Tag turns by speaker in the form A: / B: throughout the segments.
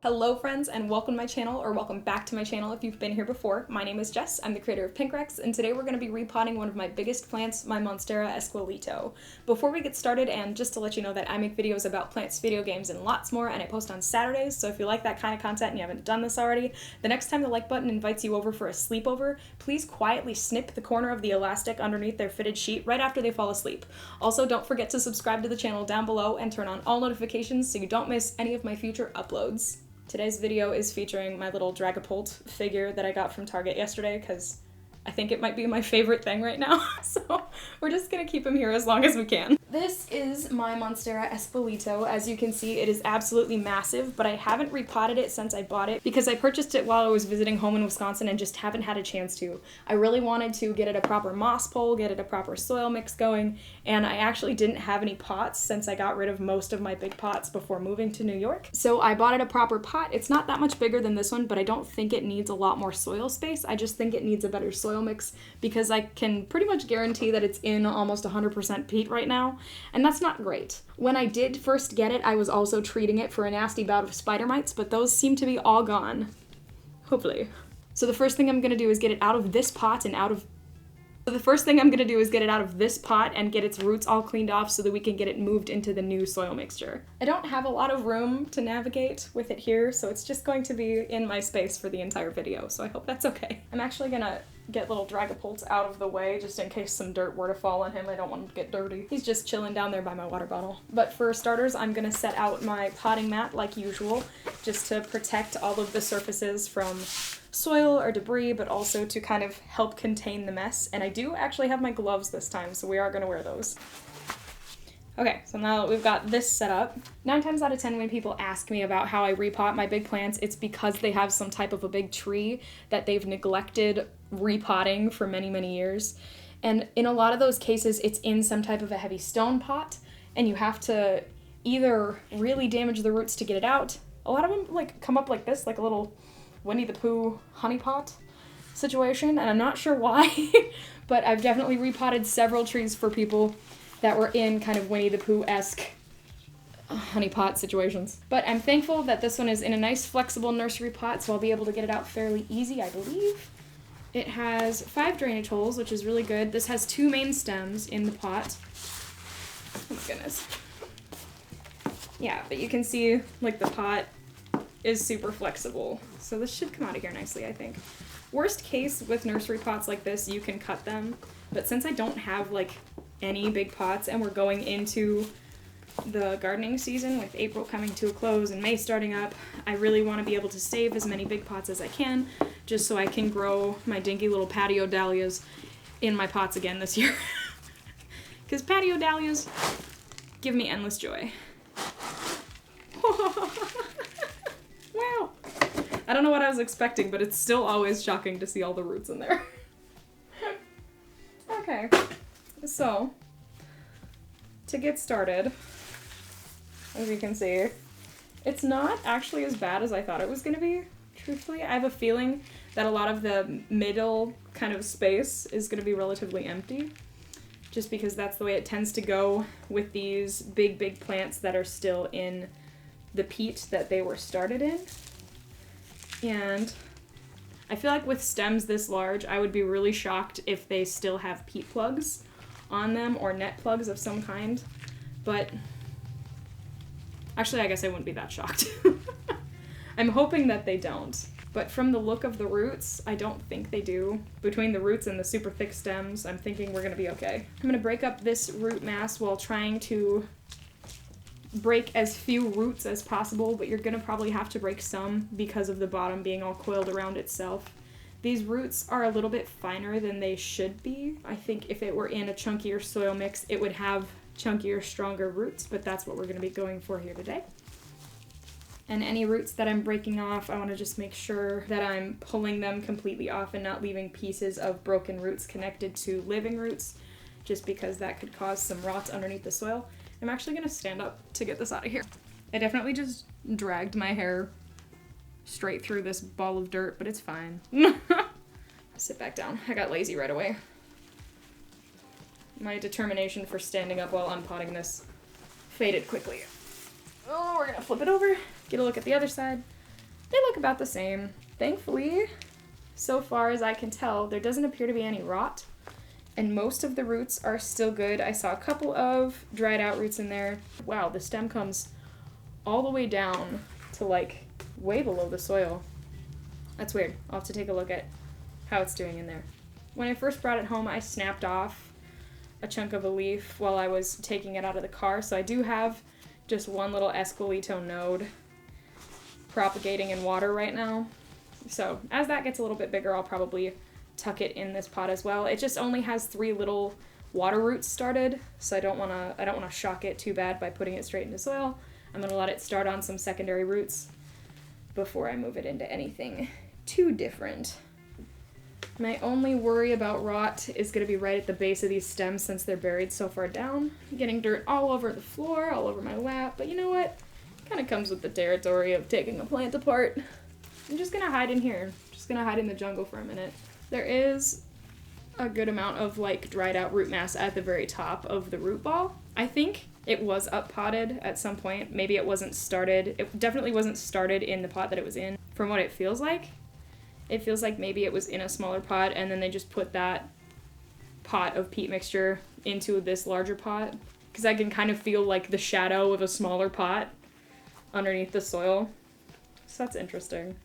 A: Hello friends and welcome to my channel, or welcome back to my channel if you've been here before. My name is Jess, I'm the creator of Pinkrexx, and today we're going to be repotting one of my biggest plants, my Monstera esqueleto. Before we get started, and just to let you know that I make videos about plants, video games, and lots more, and I post on Saturdays, so if you like that kind of content and you haven't done this already, the next time the like button invites you over for a sleepover, please quietly snip the corner of the elastic underneath their fitted sheet right after they fall asleep. Also, don't forget to subscribe to the channel down below and turn on all notifications so you don't miss any of my future uploads. Today's video is featuring my little Dragapult figure that I got from Target yesterday because I think it might be my favorite thing right now, so we're just gonna keep him here as long as we can. This is my Monstera esqueleto. As you can see, it is absolutely massive, but I haven't repotted it since I bought it because I purchased it while I was visiting home in Wisconsin and just haven't had a chance to. I really wanted to get it a proper moss pole, get it a proper soil mix going, and I actually didn't have any pots since I got rid of most of my big pots before moving to New York. So I bought it a proper pot. It's not that much bigger than this one, but I don't think it needs a lot more soil space. I just think it needs a better soil mix because I can pretty much guarantee that it's in almost 100% peat right now, and that's not great. When I did first get it, I was also treating it for a nasty bout of spider mites, but those seem to be all gone. Hopefully. So the first thing I'm gonna do is get it out of this pot and get its roots all cleaned off so that we can get it moved into the new soil mixture. I don't have a lot of room to navigate with it here, so it's just going to be in my space for the entire video, so I hope that's okay. I'm actually gonna get little Dragapult out of the way just in case some dirt were to fall on him. I don't want him to get dirty. He's just chilling down there by my water bottle. But for starters, I'm gonna set out my potting mat like usual, just to protect all of the surfaces from soil or debris, but also to kind of help contain the mess. And I do actually have my gloves this time, so we are gonna wear those. Okay, so now that we've got this set up, 9 times out of 10 when people ask me about how I repot my big plants, it's because they have some type of a big tree that they've neglected repotting for many, many years. And in a lot of those cases, it's in some type of a heavy stone pot, and you have to either really damage the roots to get it out. A lot of them like come up like this, like a little Winnie the Pooh honey pot situation, and I'm not sure why, but I've definitely repotted several trees for people that were in kind of Winnie the Pooh-esque honeypot situations. But I'm thankful that this one is in a nice flexible nursery pot, so I'll be able to get it out fairly easy, I believe. It has 5 drainage holes, which is really good. This has 2 main stems in the pot. Oh my goodness. Yeah, but you can see like the pot is super flexible, so this should come out of here nicely, I think. Worst case with nursery pots like this, you can cut them, but since I don't have like any big pots and we're going into the gardening season with April coming to a close and May starting up, I really want to be able to save as many big pots as I can just so I can grow my dinky little patio dahlias in my pots again this year. Because patio dahlias give me endless joy. Wow. I don't know what I was expecting, but it's still always shocking to see all the roots in there. Okay. So, to get started, as you can see, it's not actually as bad as I thought it was going to be, truthfully. I have a feeling that a lot of the middle kind of space is going to be relatively empty, just because that's the way it tends to go with these big plants that are still in the peat that they were started in. And I feel like with stems this large, I would be really shocked if they still have peat plugs on them or net plugs of some kind, but actually I guess I wouldn't be that shocked. I'm hoping that they don't, but from the look of the roots, I don't think they do. Between the roots and the super thick stems, I'm thinking we're gonna be okay. I'm gonna break up this root mass while trying to break as few roots as possible, but you're gonna probably have to break some because of the bottom being all coiled around itself. These roots are a little bit finer than they should be. I think if it were in a chunkier soil mix, it would have chunkier, stronger roots, but that's what we're going to be going for here today. And any roots that I'm breaking off, I want to just make sure that I'm pulling them completely off and not leaving pieces of broken roots connected to living roots, just because that could cause some rot underneath the soil. I'm actually going to stand up to get this out of here. I definitely just dragged my hair straight through this ball of dirt, but it's fine. Sit back down. I got lazy right away. My determination for standing up while unpotting this faded quickly. Oh, we're gonna flip it over, get a look at the other side. They look about the same. Thankfully, so far as I can tell, there doesn't appear to be any rot, and most of the roots are still good. I saw a couple of dried out roots in there. Wow, the stem comes all the way down to like way below the soil. That's weird. I'll have to take a look at how it's doing in there. When I first brought it home, I snapped off a chunk of a leaf while I was taking it out of the car, so I do have just one little esqueleto node propagating in water right now. So as that gets a little bit bigger, I'll probably tuck it in this pot as well. It just only has 3 little water roots started, so I don't want to shock it too bad by putting it straight into soil. I'm going to let it start on some secondary roots before I move it into anything too different. My only worry about rot is going to be right at the base of these stems since they're buried so far down. I'm getting dirt all over the floor, all over my lap, but you know what? It kind of comes with the territory of taking a plant apart. I'm just going to hide in here. Just going to hide in the jungle for a minute. There is a good amount of like dried out root mass at the very top of the root ball. I think it was up potted at some point. Maybe it wasn't started. It definitely wasn't started in the pot that it was in. From what it feels like maybe it was in a smaller pot and then they just put that pot of peat mixture into this larger pot. Because I can kind of feel like the shadow of a smaller pot underneath the soil. So that's interesting.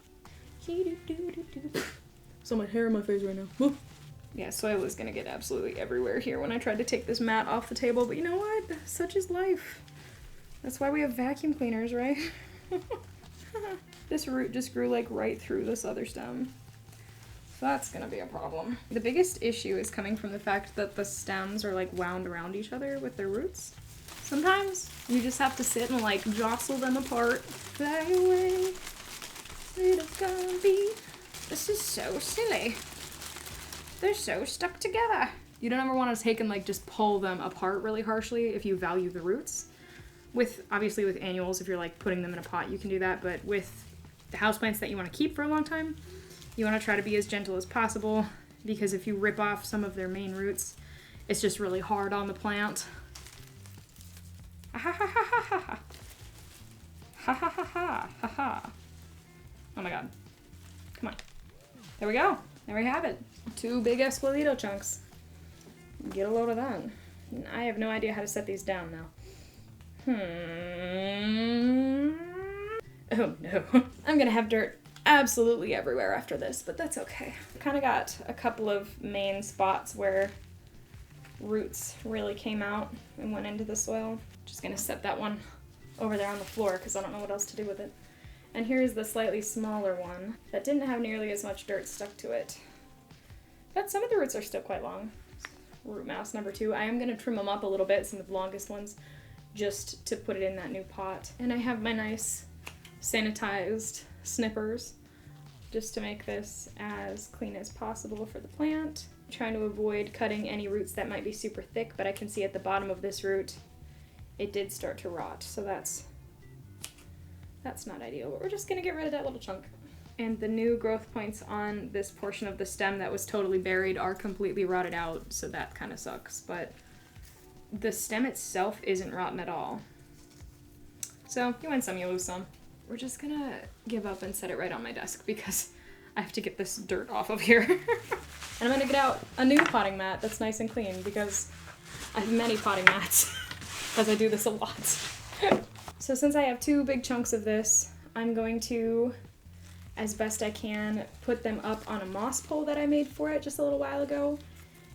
A: So much hair on my face right now. Woo. Yeah, soil is gonna get absolutely everywhere here when I tried to take this mat off the table, but you know what? Such is life. That's why we have vacuum cleaners, right? This root just grew like right through this other stem. So that's gonna be a problem. The biggest issue is coming from the fact that the stems are like wound around each other with their roots. Sometimes you just have to sit and like jostle them apart. Fly away, little gonna be. This is so silly. They're so stuck together. You don't ever want to take and like just pull them apart really harshly if you value the roots. Obviously with annuals, if you're like putting them in a pot, you can do that, but with the houseplants that you want to keep for a long time, you want to try to be as gentle as possible, because if you rip off some of their main roots, it's just really hard on the plant. Ha ha ha ha ha ha. Ha ha ha ha ha ha. Oh my god. Come on. There we go. There we have it. 2 big esqueleto chunks. Get a load of that. I have no idea how to set these down now. Oh no. I'm gonna have dirt absolutely everywhere after this, but that's okay. I've kind of got a couple of main spots where roots really came out and went into the soil. Just gonna set that one over there on the floor because I don't know what else to do with it. And here's the slightly smaller one that didn't have nearly as much dirt stuck to it. But some of the roots are still quite long. Root mass number 2. I am gonna trim them up a little bit, some of the longest ones, just to put it in that new pot. And I have my nice sanitized snippers just to make this as clean as possible for the plant. I'm trying to avoid cutting any roots that might be super thick, but I can see at the bottom of this root it did start to rot, so that's not ideal, but we're just gonna get rid of that little chunk. And the new growth points on this portion of the stem that was totally buried are completely rotted out, so that kind of sucks, but the stem itself isn't rotten at all. So you win some, you lose some. We're just gonna give up and set it right on my desk because I have to get this dirt off of here. And I'm gonna get out a new potting mat that's nice and clean because I have many potting mats because I do this a lot. So since I have 2 big chunks of this, I'm going to, as best I can, put them up on a moss pole that I made for it just a little while ago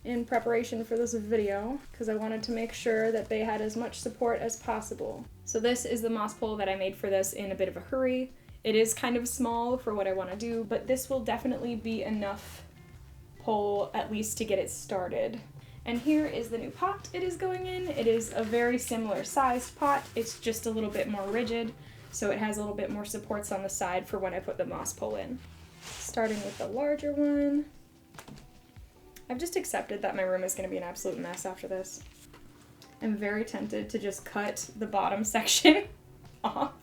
A: in preparation for this video, because I wanted to make sure that they had as much support as possible. So this is the moss pole that I made for this in a bit of a hurry. It is kind of small for what I want to do, but this will definitely be enough pole at least to get it started. And here is the new pot it is going in. It is a very similar sized pot. It's just a little bit more rigid, so it has a little bit more supports on the side for when I put the moss pole in. Starting with the larger one. I've just accepted that my room is going to be an absolute mess after this. I'm very tempted to just cut the bottom section off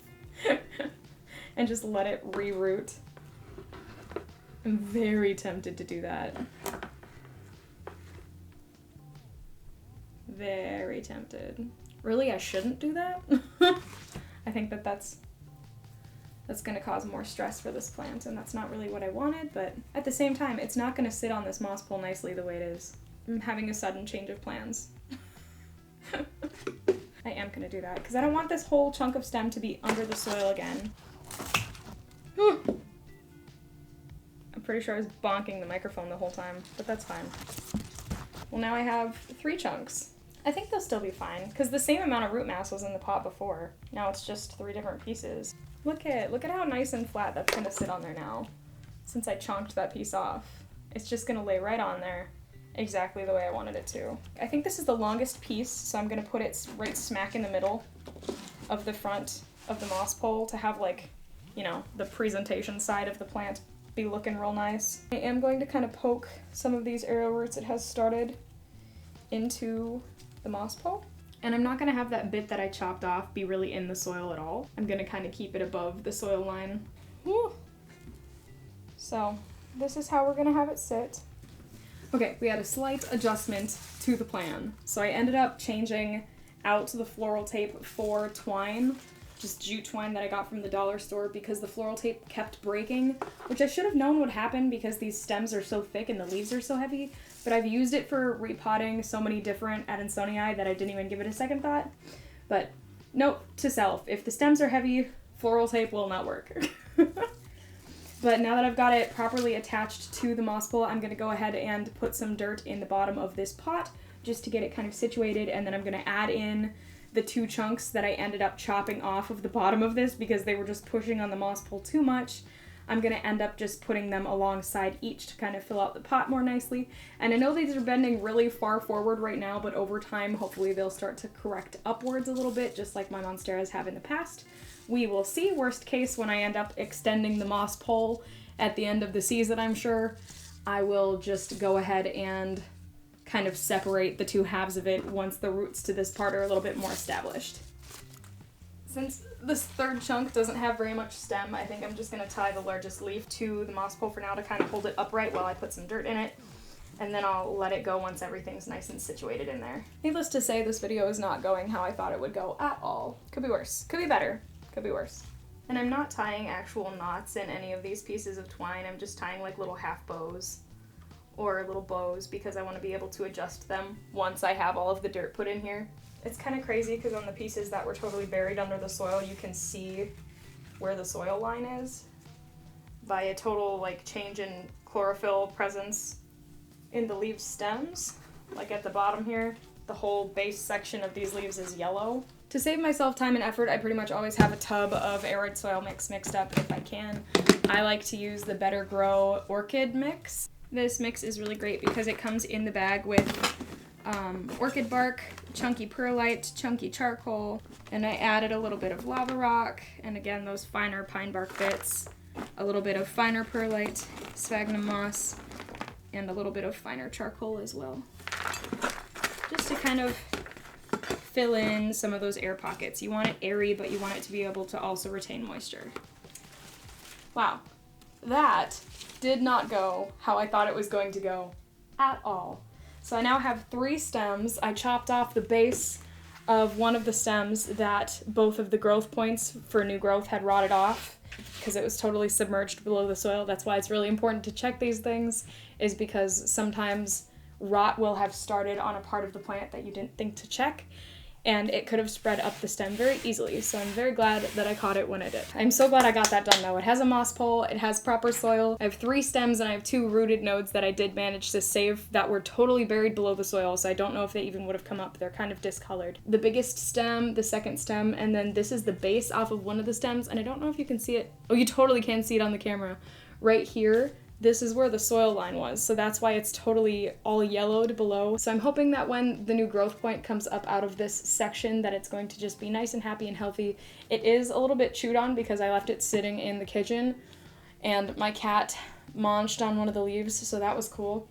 A: and just let it reroot. I'm very tempted to do that. Very tempted. Really, I shouldn't do that? I think that that's That's going to cause more stress for this plant, and that's not really what I wanted, but at the same time, it's not going to sit on this moss pole nicely the way it is. I'm having a sudden change of plans. I am going to do that, because I don't want this whole chunk of stem to be under the soil again. I'm pretty sure I was bonking the microphone the whole time, but that's fine. Well, now I have 3 chunks. I think they'll still be fine, because the same amount of root mass was in the pot before. Now it's just 3 different pieces. Look at how nice and flat that's gonna sit on there now, since I chonked that piece off. It's just gonna lay right on there, exactly the way I wanted it to. I think this is the longest piece, so I'm gonna put it right smack in the middle of the front of the moss pole to have, like, you know, the presentation side of the plant be looking real nice. I am going to kind of poke some of these arrow roots it has started into the moss pole. And I'm not going to have that bit that I chopped off be really in the soil at all. I'm going to kind of keep it above the soil line. Woo. So this is how we're going to have it sit. Okay, we had a slight adjustment to the plan. So I ended up changing out the floral tape for twine, just jute twine that I got from the dollar store, because the floral tape kept breaking, which I should have known would happen because these stems are so thick and the leaves are so heavy. But I've used it for repotting so many different Adansonii that I didn't even give it a second thought. But note to self, if the stems are heavy, floral tape will not work. But now that I've got it properly attached to the moss pole, I'm going to go ahead and put some dirt in the bottom of this pot just to get it kind of situated, and then I'm going to add in the 2 chunks that I ended up chopping off of the bottom of this because they were just pushing on the moss pole too much. I'm going to end up just putting them alongside each to kind of fill out the pot more nicely. And I know these are bending really far forward right now, but over time, hopefully they'll start to correct upwards a little bit, just like my monsteras have in the past. We will see. Worst case, when I end up extending the moss pole at the end of the season, I'm sure, I will just go ahead and kind of separate the 2 halves of it once the roots to this part are a little bit more established. Since this 3rd chunk doesn't have very much stem, I think I'm just going to tie the largest leaf to the moss pole for now to kind of hold it upright while I put some dirt in it, and then I'll let it go once everything's nice and situated in there. Needless to say, this video is not going how I thought it would go at all. Could be worse. Could be better. Could be worse. And I'm not tying actual knots in any of these pieces of twine. I'm just tying like little half bows or little bows because I want to be able to adjust them once I have all of the dirt put in here. It's kind of crazy because on the pieces that were totally buried under the soil, you can see where the soil line is by a total like change in chlorophyll presence in the leaf stems. Like at the bottom here, the whole base section of these leaves is yellow. To save myself time and effort, I pretty much always have a tub of aroid soil mix mixed up if I can. I like to use the Better Grow Orchid mix. This mix is really great because it comes in the bag with orchid bark, chunky perlite, chunky charcoal, and I added a little bit of lava rock, and again those finer pine bark bits, a little bit of finer perlite, sphagnum moss, and a little bit of finer charcoal as well. Just to kind of fill in some of those air pockets. You want it airy, but you want it to be able to also retain moisture. Wow, that did not go how I thought it was going to go at all. So I now have 3 stems. I chopped off the base of one of the stems that both of the growth points for new growth had rotted off because it was totally submerged below the soil. That's why it's really important to check these things, is because sometimes rot will have started on a part of the plant that you didn't think to check, and it could have spread up the stem very easily, so I'm very glad that I caught it when I did. I'm so glad I got that done though. It has a moss pole, it has proper soil, I have 3 stems, and I have 2 rooted nodes that I did manage to save that were totally buried below the soil, so I don't know if they even would have come up. They're kind of discolored. The biggest stem, the 2nd stem, and then this is the base off of one of the stems, and I don't know if you can see it. Oh, you totally can see it on the camera. Right here, this is where the soil line was, so that's why it's totally all yellowed below. So I'm hoping that when the new growth point comes up out of this section that it's going to just be nice and happy and healthy. It is a little bit chewed on because I left it sitting in the kitchen and my cat munched on one of the leaves, so that was cool.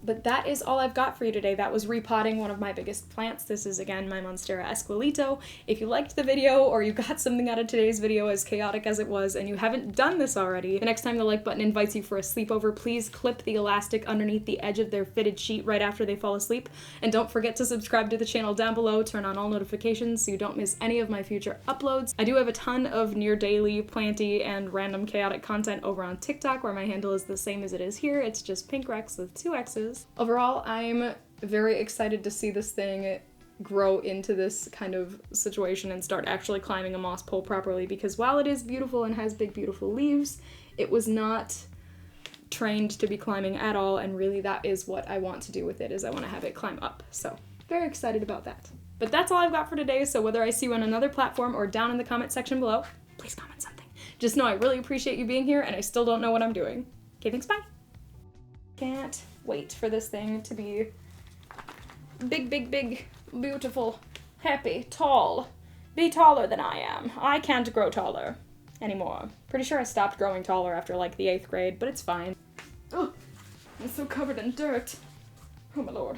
A: But that is all I've got for you today. That was repotting one of my biggest plants. This is, again, my Monstera esqueleto. If you liked the video or you got something out of today's video, as chaotic as it was, and you haven't done this already, the next time the like button invites you for a sleepover, please clip the elastic underneath the edge of their fitted sheet right after they fall asleep. And don't forget to subscribe to the channel down below, turn on all notifications so you don't miss any of my future uploads. I do have a ton of near daily, planty, and random chaotic content over on TikTok, where my handle is the same as it is here. It's just Pinkrexx with 2 X's. Overall, I'm very excited to see this thing grow into this kind of situation and start actually climbing a moss pole properly, because while it is beautiful and has big beautiful leaves, it was not trained to be climbing at all, and really that is what I want to do with it, is I want to have it climb up. So very excited about that. But that's all I've got for today, so whether I see you on another platform or down in the comment section below, please comment something. Just know I really appreciate you being here, and I still don't know what I'm doing. Okay, thanks, bye. Can't wait for this thing to be big, big, big, beautiful, happy, tall. Be taller than I am. I can't grow taller anymore. Pretty sure I stopped growing taller after like the 8th grade, but it's fine. Oh, I'm so covered in dirt. Oh my lord.